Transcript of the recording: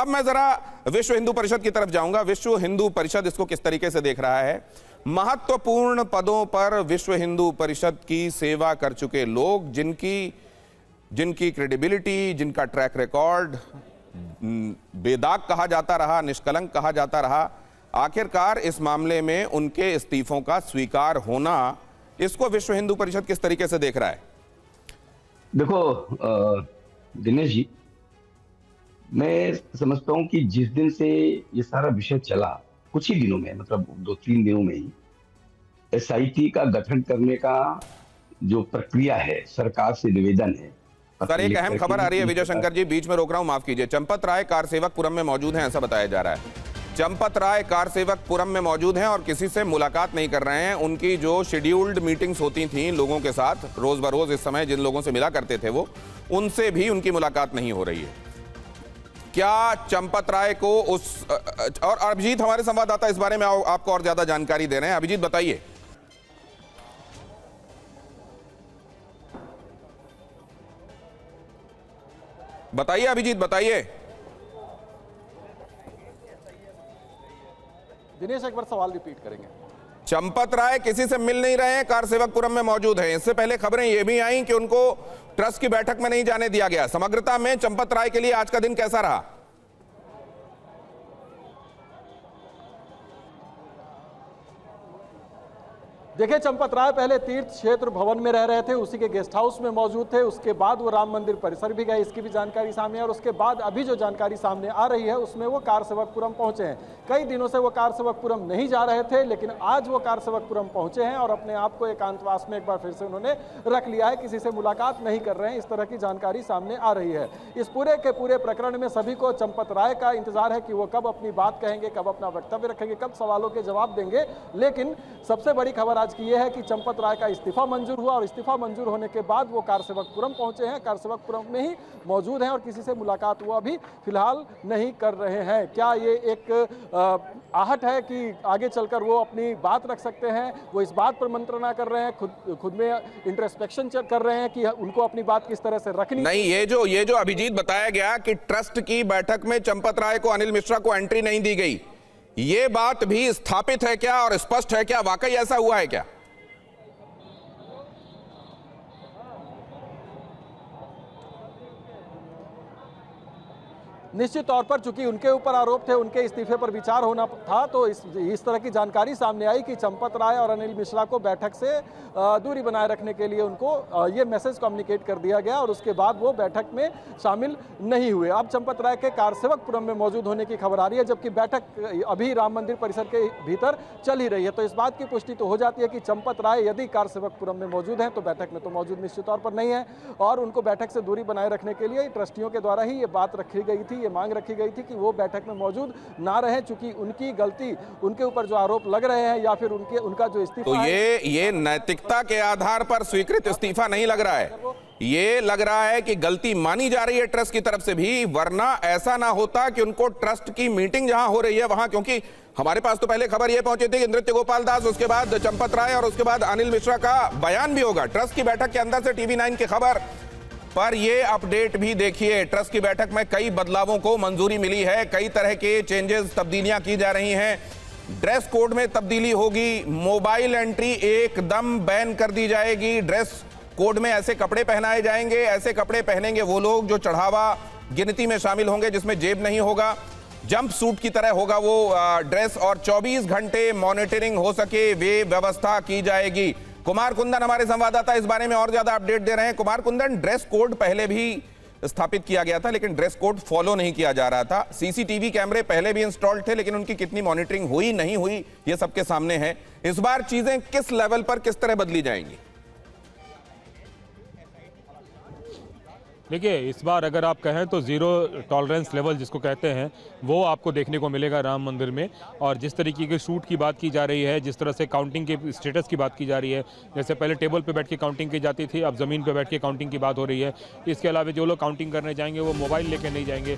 अब मैं जरा विश्व हिंदू परिषद की तरफ जाऊंगा। विश्व हिंदू परिषद इसको किस तरीके से देख रहा है? महत्वपूर्ण पदों पर विश्व हिंदू परिषद की सेवा कर चुके लोग, जिनकी क्रेडिबिलिटी, जिनका ट्रैक रिकॉर्ड बेदाग कहा जाता रहा, निष्कलंक कहा जाता रहा, आखिरकार इस मामले में उनके इस्तीफों का स्वीकार होना, इसको विश्व हिंदू परिषद किस तरीके से देख रहा है? देखो दिनेश जी, मैं समझता हूं कि जिस दिन से ये सारा विषय चला, कुछ ही दिनों में, मतलब 2-3 दिनों में ही एसआईटी का गठन करने का जो प्रक्रिया है, सरकार से निवेदन है। सर, एक अहम खबर आ रही है विजय शंकर जी, बीच में रोक रहा हूं, माफ कीजिए। चंपत राय कारसेवकपुरम में मौजूद हैं, ऐसा बताया जा रहा है। चंपत राय कारसेवकपुरम में मौजूद हैं और किसी से मुलाकात नहीं कर रहे हैं। उनकी जो शेड्यूल्ड मीटिंग्स होती थी लोगों के साथ रोज बरोज, इस समय जिन लोगों से मिला करते थे वो, उनसे भी उनकी मुलाकात नहीं हो रही है। क्या चंपत राय को और अभिजीत हमारे संवाददाता इस बारे में आपको और ज्यादा जानकारी दे रहे हैं। अभिजीत बताइए। बताइए अभिजीत, बताइए। दिनेश, एक बार सवाल रिपीट करेंगे। चंपत राय किसी से मिल नहीं रहे हैं, कारसेवकपुरम में मौजूद हैं। इससे पहले खबरें यह भी आईं कि उनको ट्रस्ट की बैठक में नहीं जाने दिया गया। समग्रता में चंपत राय के लिए आज का दिन कैसा रहा? देखिए, चंपत राय पहले तीर्थ क्षेत्र भवन में रह रहे थे, उसी के गेस्ट हाउस में मौजूद थे। उसके बाद वो राम मंदिर परिसर भी गए, इसकी भी जानकारी सामने है। और उसके बाद अभी जो जानकारी सामने आ रही है उसमें वो कारसेवकपुरम पहुंचे हैं। कई दिनों से वो कारसेवकपुरम नहीं जा रहे थे, लेकिन आज वो कारसेवकपुरम पहुंचे हैं और अपने आप को एकांतवास में एक बार फिर से उन्होंने रख लिया है। किसी से मुलाकात नहीं कर रहे हैं, इस तरह की जानकारी सामने आ रही है। इस पूरे के पूरे प्रकरण में सभी को चंपत राय का इंतजार है कि वो कब अपनी बात कहेंगे, कब अपना वक्तव्य रखेंगे, कब सवालों के जवाब देंगे। लेकिन सबसे बड़ी खबर आज की यह है कि चंपत राय का इस्तीफा मंजूर हुआ और इस्तीफा मंजूर होने के बाद वो कारसेवकपुरम पहुंचे हैं, कारसेवकपुरम में ही मौजूद हैं और किसी से मुलाकात वो अभी फिलहाल नहीं कर रहे हैं। क्या ये एक आहट है कि आगे चलकर वो अपनी बात रख सकते हैं? वो इस बात पर मंत्रणा कर रहे हैं, खुद में इंट्रोस्पेक्शन कर रहे हैं कि उनको अपनी बात किस तरह से रखनी। नहीं, ये जो अभिजीत बताया गया कि ट्रस्ट की बैठक में चंपत राय को, अनिल मिश्रा को एंट्री नहीं दी गई, ये बात भी स्थापित है क्या और स्पष्ट है क्या? वाकई ऐसा हुआ है क्या? निश्चित तौर पर चूंकि उनके ऊपर आरोप थे, उनके इस्तीफे पर विचार होना था, तो इस तरह की जानकारी सामने आई कि चंपत राय और अनिल मिश्रा को बैठक से दूरी बनाए रखने के लिए उनको ये मैसेज कम्युनिकेट कर दिया गया और उसके बाद वो बैठक में शामिल नहीं हुए। अब चंपत राय के कारसेवकपुरम में मौजूद होने की खबर आ रही है, जबकि बैठक अभी राम मंदिर परिसर के भीतर चल ही रही है। तो इस बात की पुष्टि तो हो जाती है कि चंपत राय यदि कारसेवकपुरम में मौजूद हैं तो बैठक में तो मौजूद निश्चित तौर पर नहीं है और उनको बैठक से दूरी बनाए रखने के लिए ट्रस्टियों के द्वारा ही ये बात रखी गई थी, ये मांग रखी गई थी कि वो बैठक में मौजूद ना रहे, चूंकि उनकी गलती, उनके ऊपर जो आरोप लग रहे हैं या फिर उनका जो इस्तीफा, तो ये नैतिकता के आधार पर स्वीकृत इस्तीफा नहीं लग रहा है। ये लग रहा है कि गलती मानी जा रही है ट्रस्ट की तरफ से भी, वरना ऐसा ना होता कि उनको ट्रस्ट की मीटिंग जहां हो रही है वहां, क्योंकि हमारे पास तो पहले खबर यह पहुंची थी कि नृत्य गोपाल दास, उसके बाद चंपत राय और उसके बाद अनिल मिश्रा का बयान भी होगा। ट्रस्ट की बैठक के अंदर से TV9 की खबर पर ये अपडेट भी देखिए। ट्रस्ट की बैठक में कई बदलावों को मंजूरी मिली है, कई तरह के चेंजेस, तब्दीलियां की जा रही हैं। ड्रेस कोड में तब्दीली होगी, मोबाइल एंट्री एकदम बैन कर दी जाएगी। ड्रेस कोड में ऐसे कपड़े पहनाए जाएंगे, ऐसे कपड़े पहनेंगे वो लोग जो चढ़ावा गिनती में शामिल होंगे, जिसमें जेब नहीं होगा। जंप सूट की तरह होगा वो ड्रेस और 24 घंटे मॉनिटरिंग हो सके वे व्यवस्था की जाएगी। कुमार कुंदन हमारे संवाददाता इस बारे में और ज्यादा अपडेट दे रहे हैं। कुमार कुंदन, ड्रेस कोड पहले भी स्थापित किया गया था लेकिन ड्रेस कोड फॉलो नहीं किया जा रहा था। सीसीटीवी कैमरे पहले भी इंस्टॉल्ड थे लेकिन उनकी कितनी मॉनिटरिंग हुई नहीं हुई ये सबके सामने है। इस बार चीजें किस लेवल पर किस तरह बदली जाएंगी? देखिए, इस बार अगर आप कहें तो ज़ीरो टॉलरेंस लेवल जिसको कहते हैं वो आपको देखने को मिलेगा राम मंदिर में। और जिस तरीके के शूट की बात की जा रही है, जिस तरह से काउंटिंग के स्टेटस की बात की जा रही है, जैसे पहले टेबल पे बैठ के काउंटिंग की जाती थी, अब ज़मीन पे बैठ के काउंटिंग की बात हो रही है। इसके अलावा जो लोग काउंटिंग करने जाएंगे वो मोबाइल लेके नहीं जाएंगे।